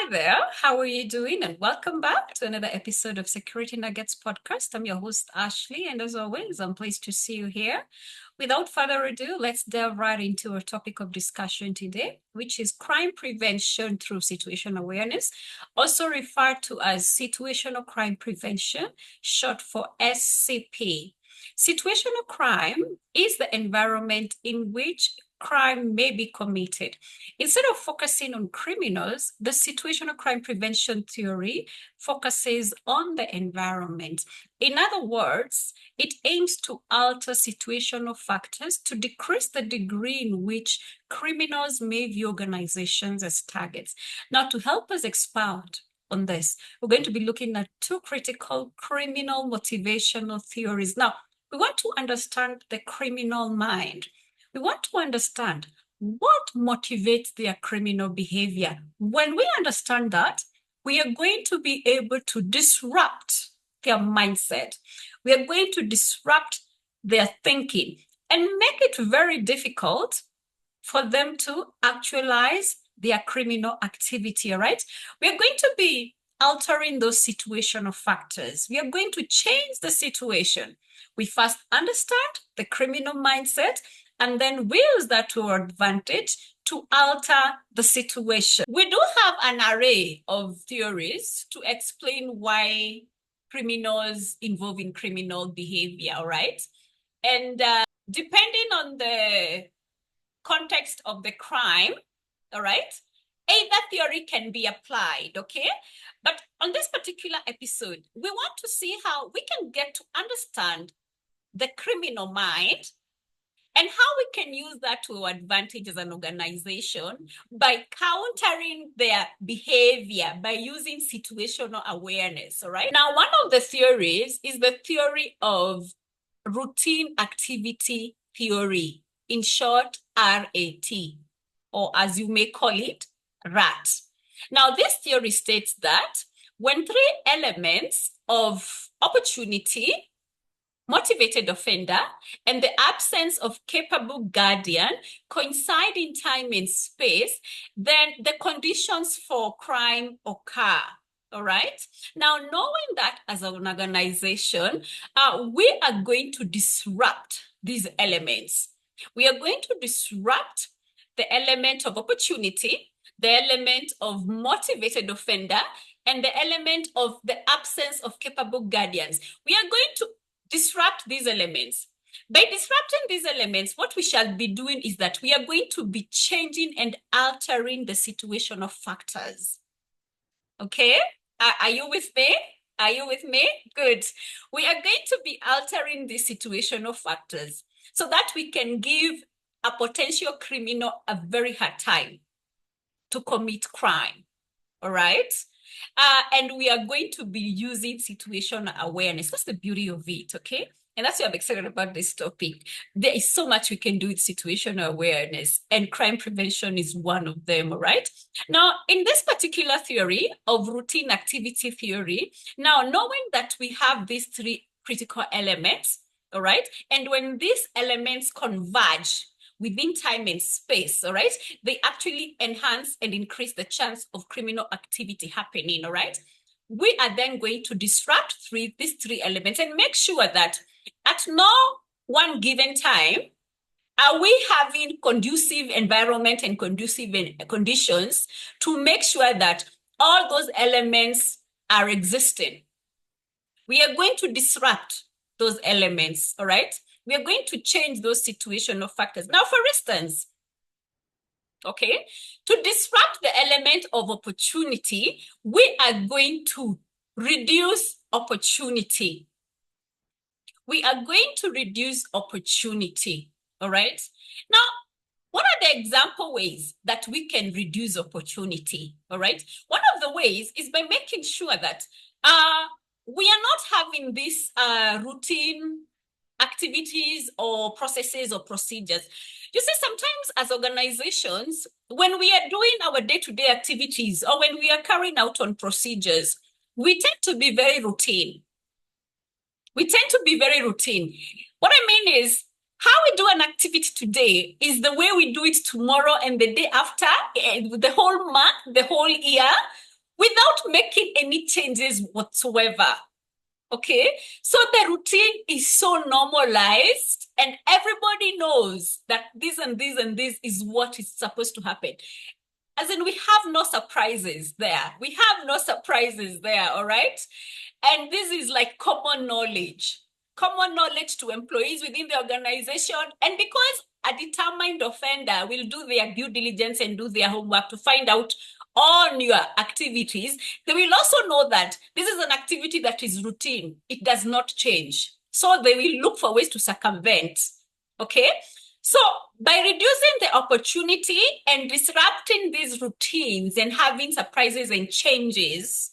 Hi there, how are you doing? And welcome back to another episode of Security Nuggets podcast. I'm your host, Ashley, and as always, I'm pleased to see you here. Without further ado, let's delve right into our topic of discussion today, which is crime prevention through situational awareness, also referred to as situational crime prevention, short for SCP. Situational crime is the environment in which crime may be committed. Instead of focusing on criminals, the situational crime prevention theory focuses on the environment. In other words, it aims to alter situational factors to decrease the degree in which criminals may view organizations as targets. Now, to help us expound on this, we're going to be looking at two critical criminal motivational theories. Now, we want to understand the criminal mind. We want to understand what motivates their criminal behavior. When we understand that, we are going to be able to disrupt their mindset. We are going to disrupt their thinking and make it very difficult for them to actualize their criminal activity, all right? We are going to be altering those situational factors. We are going to change the situation. We first understand the criminal mindset, and then we use that to our advantage to alter the situation. We do have an array of theories to explain why criminals involve in criminal behavior, right? And depending on the context of the crime, all right, either theory can be applied, okay? But on this particular episode, we want to see how we can get to understand the criminal mind and how we can use that to our advantage as an organization by countering their behavior by using situational awareness, all right? Now, one of the theories is the theory of routine activity theory, in short, RAT, or as you may call it, RAT. Now, this theory states that when three elements of opportunity, motivated offender, and the absence of capable guardian coincide in time and space, then the conditions for crime occur. All right. Now, knowing that as an organization, we are going to disrupt these elements. We are going to disrupt the element of opportunity, the element of motivated offender, and the element of the absence of capable guardians. We are going to disrupt these elements. By disrupting these elements, what we shall be doing is that we are going to be changing and altering the situational factors. Okay? Are you with me? Are you with me? Good. We are going to be altering the situational factors so that we can give a potential criminal a very hard time to commit crime. All right? And we are going to be using situational awareness. That's the beauty of it, okay? And that's why I'm excited about this topic. There is so much we can do with situational awareness, and crime prevention is one of them, all right? Now, in this particular theory of routine activity theory, now knowing that we have these three critical elements, all right? And when these elements converge within time and space, all right, they actually enhance and increase the chance of criminal activity happening, all right? We are then going to disrupt these three elements and make sure that at no one given time are we having conducive environment and conducive conditions to make sure that all those elements are existing. We are going to disrupt those elements, all right? We are going to change those situational factors. Now, for instance, okay, to disrupt the element of opportunity, we are going to reduce opportunity. We are going to reduce opportunity, all right? Now, what are the example ways that we can reduce opportunity, all right? One of the ways is by making sure that we are not having this routine activities or processes or procedures. You see, sometimes as organizations, when we are doing our day-to-day activities or when we are carrying out on procedures, we tend to be very routine. We tend to be very routine. What I mean is, how we do an activity today is the way we do it tomorrow and the day after, and the whole month, the whole year. making any changes whatsoever. Okay, so the routine is so normalized, and everybody knows that this and this and this is what is supposed to happen. As in, we have no surprises there. We have no surprises there, all right? And this is like common knowledge to employees within the organization. And because a determined offender will do their due diligence and do their homework to find out on your activities, they will also know that this is an activity that is routine. It does not change. So they will look for ways to circumvent. Okay? So by reducing the opportunity and disrupting these routines and having surprises and changes,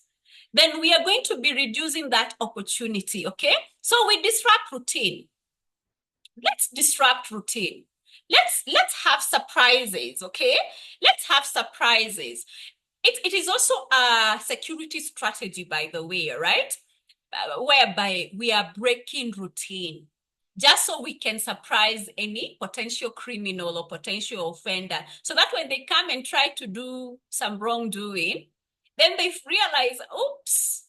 then we are going to be reducing that opportunity, okay? So we disrupt routine. Let's disrupt routine. Let's have surprises, okay? Let's have surprises. It is also a security strategy, by the way, right? Whereby we are breaking routine just so we can surprise any potential criminal or potential offender, so that when they come and try to do some wrongdoing, then they realize, oops,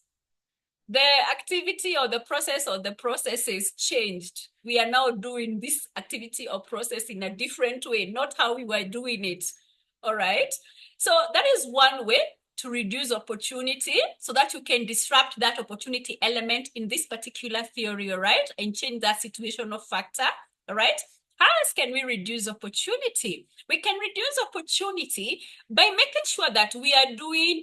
the activity or the process is changed. We are now doing this activity or process in a different way, not how we were doing it. All right. So that is one way to reduce opportunity, so that you can disrupt that opportunity element in this particular theory, all right, and change that situational factor, all right? How else can we reduce opportunity? We can reduce opportunity by making sure that we are doing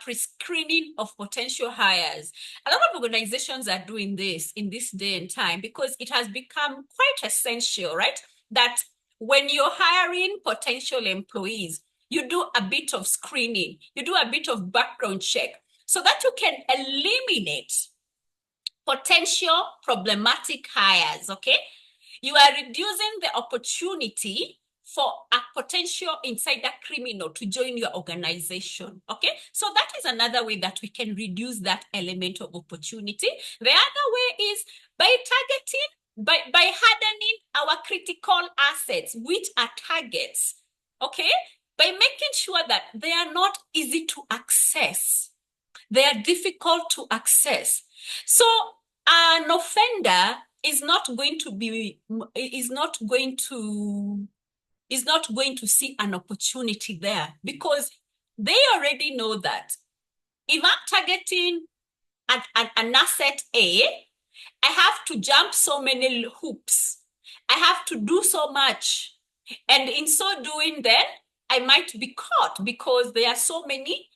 pre-screening of potential hires. A lot of organizations are doing this in this day and time because it has become quite essential, right? That when you're hiring potential employees, you do a bit of screening, you do a bit of background check, so that you can eliminate potential problematic hires, okay? You are reducing the opportunity for a potential insider criminal to join your organization, okay? So that is another way that we can reduce that element of opportunity. The other way is by targeting, by hardening our critical assets, which are targets, okay? By making sure that they are not easy to access. They are difficult to access. So an offender is not going to see an opportunity there, because they already know that if I'm targeting an asset A, I have to jump so many hoops. I have to do so much. And in so doing, then I might be caught, because there are so many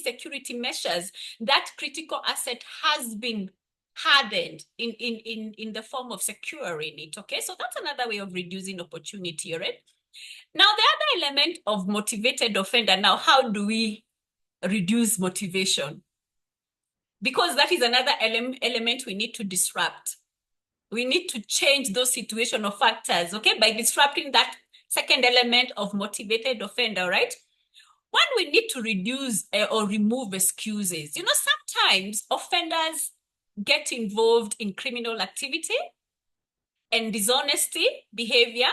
security measures. That critical asset has been hardened in the form of securing it. Okay, so that's another way of reducing opportunity, right? Now, the other element of motivated offender. Now, how do we reduce motivation? Because that is another element we need to disrupt. We need to change those situational factors, okay, by disrupting that second element of motivated offender, right? One, we need to reduce or remove excuses. You know, sometimes offenders get involved in criminal activity and dishonesty behavior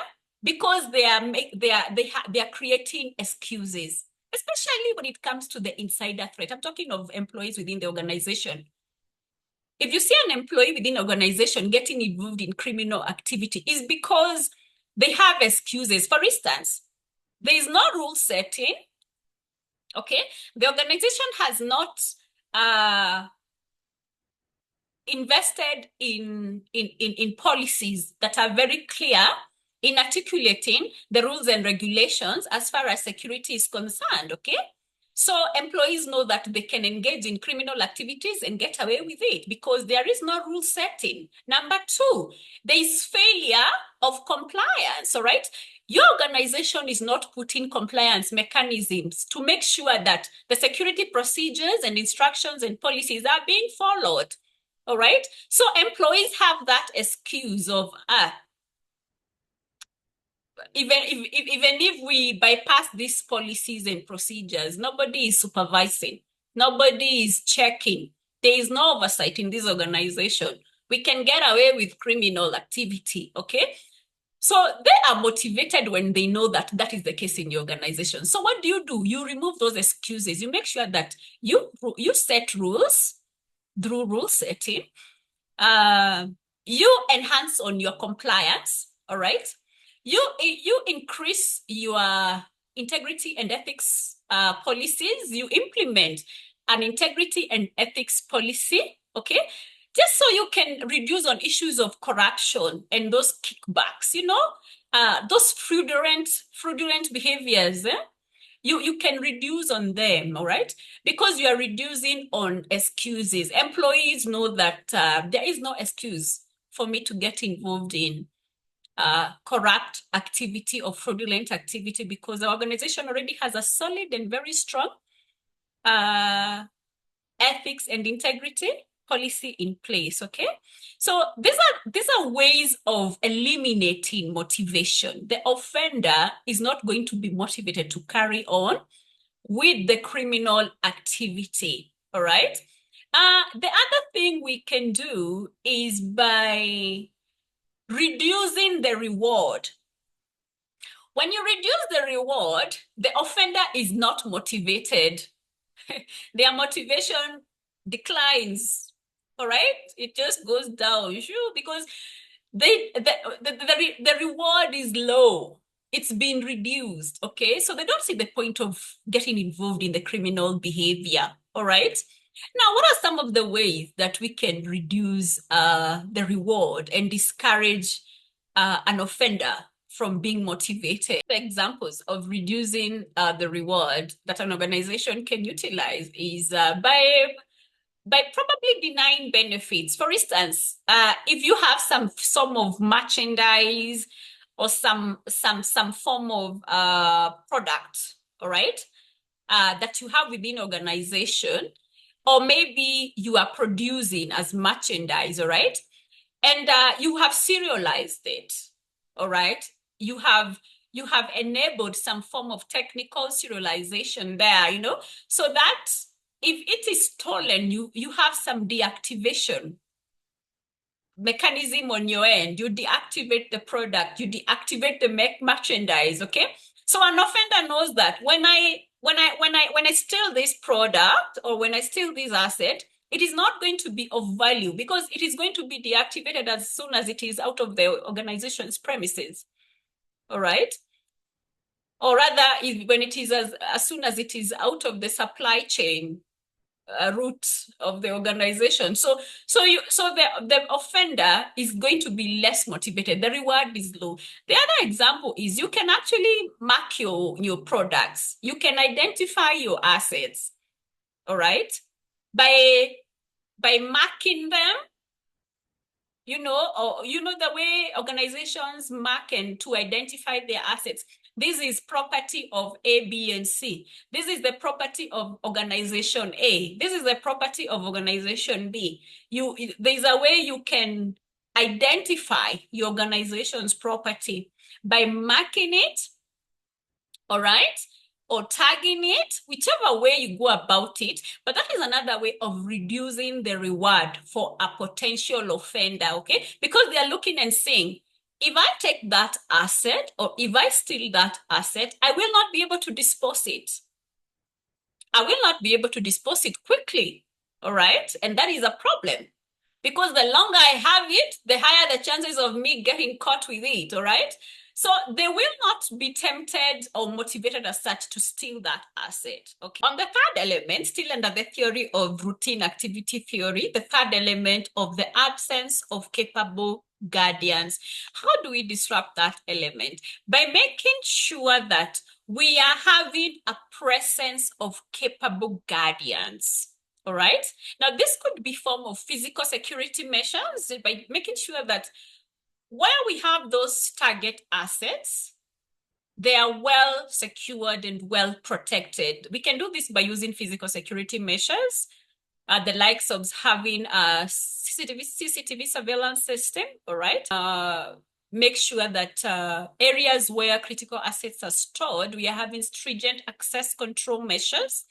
because they are creating excuses, especially when it comes to the insider threat. I'm talking of employees within the organization. If you see an employee within an organization getting involved in criminal activity, is because they have excuses. For instance, there is no rule setting. Okay, the organization has not invested in policies that are very clear in articulating the rules and regulations as far as security is concerned, okay? So employees know that they can engage in criminal activities and get away with it because there is no rule setting. Number two, there is failure of compliance, all right? Your organization is not putting compliance mechanisms to make sure that the security procedures and instructions and policies are being followed, all right? So employees have that excuse of, even if we bypass these policies and procedures, nobody is supervising, nobody is checking, there is no oversight in this organization, we can get away with criminal activity, okay? So they are motivated when they know that that is the case in your organization. So what do? You remove those excuses. You make sure that you set rules through rule setting. Uh, you enhance on your compliance. All right. You increase your integrity and ethics policies. You implement an integrity and ethics policy. Okay, just so you can reduce on issues of corruption and those kickbacks, those fraudulent behaviors, you can reduce on them, all right? Because you are reducing on excuses. Employees know that there is no excuse for me to get involved in corrupt activity or fraudulent activity because the organization already has a solid and very strong uh, ethics and integrity policy in place. Okay, so these are ways of eliminating motivation. The offender is not going to be motivated to carry on with the criminal activity. All right. The other thing we can do is by reducing the reward. When you reduce the reward, the offender is not motivated. Their motivation declines. All right, it just goes down, sure, because the reward is low. It's been reduced. Okay, so they don't see the point of getting involved in the criminal behavior. All right. Now, what are some of the ways that we can reduce the reward and discourage an offender from being motivated? Examples of reducing the reward that an organization can utilize is by probably denying benefits. For instance, if you have some of merchandise or some form of product, all right, that you have within organization, or maybe you are producing as merchandise, all right, and you have serialized it, all right. You have enabled some form of technical serialization there, so that if it is stolen, you have some deactivation mechanism on your end. You deactivate the product, you deactivate the merchandise. Okay, so an offender knows that when I steal this product or when I steal this asset, it is not going to be of value because it is going to be deactivated as soon as it is out of the organization's premises. All right. Or rather, when it is as soon as it is out of the supply chain route of the organization. So the offender is going to be less motivated. The reward is low. The other example is you can actually mark your products. You can identify your assets, all right, by marking them, or the way organizations mark and to identify their assets. This is property of A, B, and C. This is the property of organization A. This is the property of organization B. There's a way you can identify your organization's property by marking it, all right, or tagging it, whichever way you go about it. But that is another way of reducing the reward for a potential offender, okay? Because they are looking and saying, if I take that asset or if I steal that asset, I will not be able to dispose it. I will not be able to dispose it quickly, all right? And that is a problem because the longer I have it, the higher the chances of me getting caught with it, all right? So they will not be tempted or motivated as such to steal that asset. Okay. On the third element, still under the theory of routine activity theory, the third element of the absence of capable guardians. How do we disrupt that element? By making sure that we are having a presence of capable guardians. All right. Now, this could be form of physical security measures by making sure that where we have those target assets, they are well secured and well protected. We can do this by using physical security measures, the likes of having a CCTV surveillance system, all right? Make sure that areas where critical assets are stored, we are having stringent access control measures.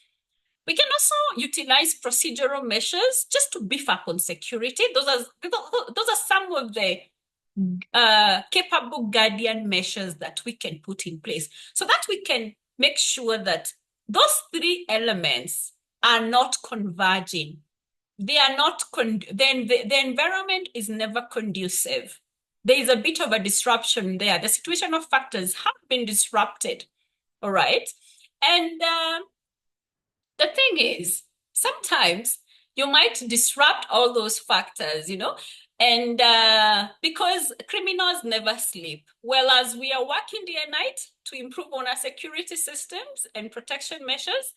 We can also utilize procedural measures just to beef up on security. Those are some of the capable guardian measures that we can put in place so that we can make sure that those three elements are not converging. They are not, then the environment is never conducive. There is a bit of a disruption there. The situational factors have been disrupted, all right? And the thing is, sometimes you might disrupt all those factors, and because criminals never sleep. Well, as we are working day and night to improve on our security systems and protection measures,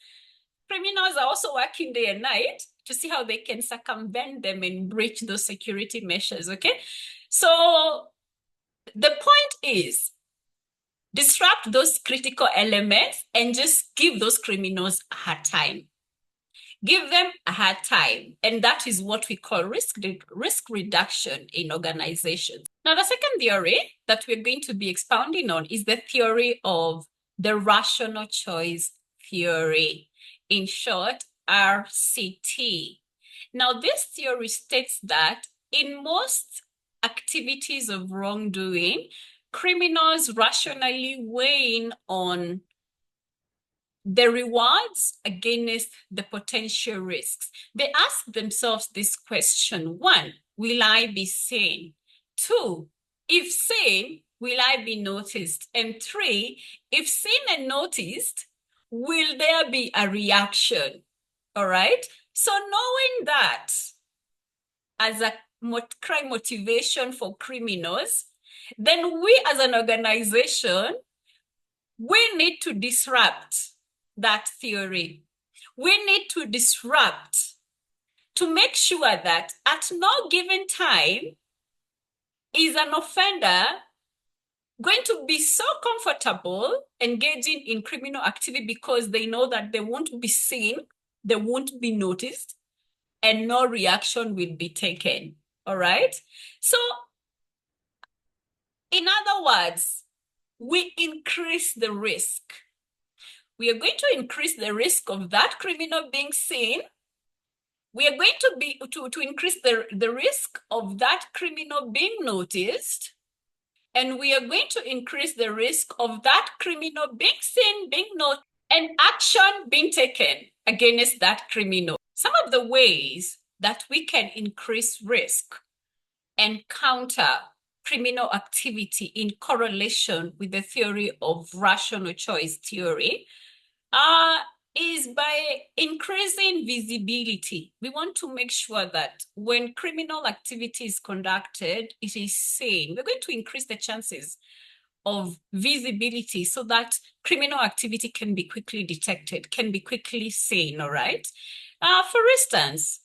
criminals are also working day and night to see how they can circumvent them and breach those security measures, okay? So the point is, disrupt those critical elements and just give those criminals a hard time. Give them a hard time. And that is what we call risk reduction in organizations. Now, the second theory that we're going to be expounding on is the theory of the rational choice theory. In short, RCT. Now, this theory states that in most activities of wrongdoing, criminals rationally weigh on the rewards against the potential risks. They ask themselves this question: one, will I be seen? Two, if seen, will I be noticed? And three, if seen and noticed, will there be a reaction? All right. So knowing that as a crime motivation for criminals, then we as an organization, we need to disrupt that theory. We need to disrupt to make sure that at no given time is an offender going to be so comfortable engaging in criminal activity because they know that they won't be seen, they won't be noticed, and no reaction will be taken. All right? So, in other words, we increase the risk. We are going to increase the risk of that criminal being seen. We are going to increase the risk of that criminal being noticed. And we are going to increase the risk of that criminal being seen, being noticed, and action being taken against that criminal. Some of the ways that we can increase risk and counter criminal activity in correlation with the theory of rational choice theory is by increasing visibility. We want to make sure that when criminal activity is conducted, it is seen. We're going to increase the chances of visibility so that criminal activity can be quickly detected, can be quickly seen, all right? For instance,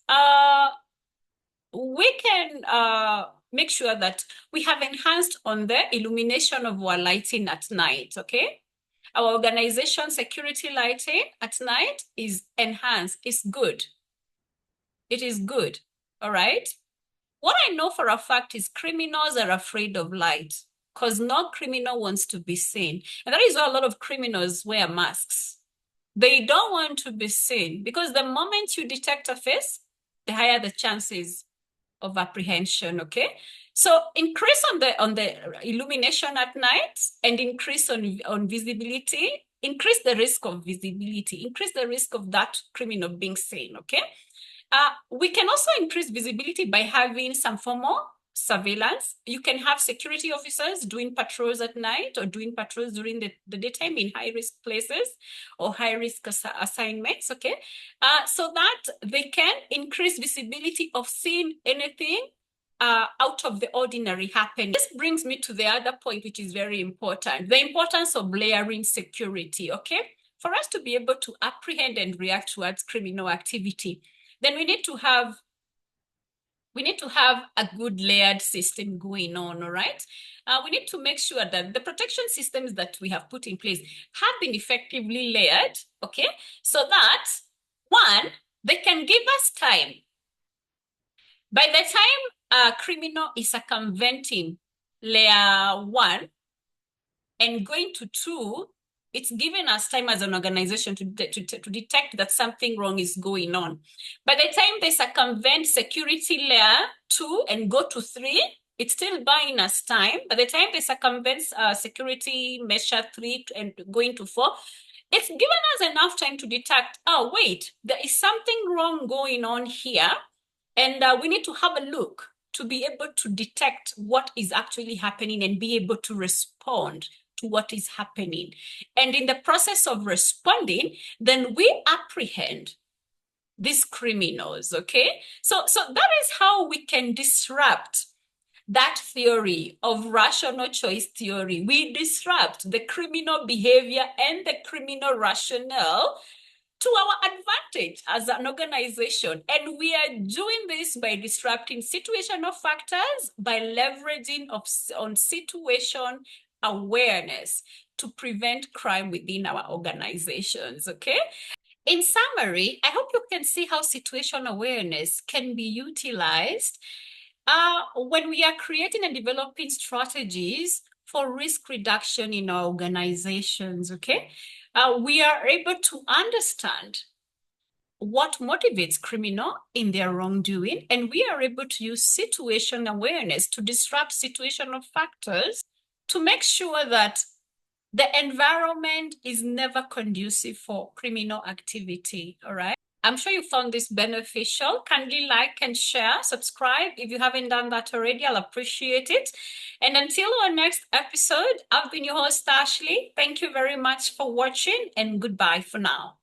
we can make sure that we have enhanced on the illumination of our lighting at night, okay? Our organization security lighting at night is enhanced. It's good. It is good, all right? What I know for a fact is criminals are afraid of light because no criminal wants to be seen. And that is why a lot of criminals wear masks. They don't want to be seen because the moment you detect a face, the higher the chances of apprehension, okay? So increase on the illumination at night and increase on visibility, increase the risk of visibility, increase the risk of that criminal being seen, okay? We can also increase visibility by having some form of surveillance. You can have security officers doing patrols at night or doing patrols during the daytime in high-risk places or high-risk assignments, okay? So that they can increase visibility of seeing anything out of the ordinary happen. This brings me to the other point, which is very important, the importance of layering security, okay? For us to be able to apprehend and react towards criminal activity, then we need to have a good layered system going on, all right? We need to make sure that the protection systems that we have put in place have been effectively layered, okay? So that, one, they can give us time. By the time a criminal is circumventing layer one and going to two, it's given us time as an organization to detect that something wrong is going on. By the time they circumvent security layer 2 and go to 3, It's still buying us time. By the time they circumvent security measure 3 and going to 4, it's given us enough time to detect, oh, wait, there is something wrong going on here. And we need to have a look to be able to detect what is actually happening and be able to respond to what is happening. And in the process of responding, then we apprehend these criminals, okay? So that is how we can disrupt that theory of rational choice theory. We disrupt the criminal behavior and the criminal rationale to our advantage as an organization. And we are doing this by disrupting situational factors, by leveraging on situation awareness to prevent crime within our organizations, okay? In summary, I hope you can see how situational awareness can be utilized when we are creating and developing strategies for risk reduction in our organizations, okay? We are able to understand what motivates criminal in their wrongdoing, and we are able to use situation awareness to disrupt situational factors to make sure that the environment is never conducive for criminal activity, all right? I'm sure you found this beneficial. Kindly like and share, subscribe if you haven't done that already. I'll appreciate it. And until our next episode, I've been your host, Ashley. Thank you very much for watching, and goodbye for now.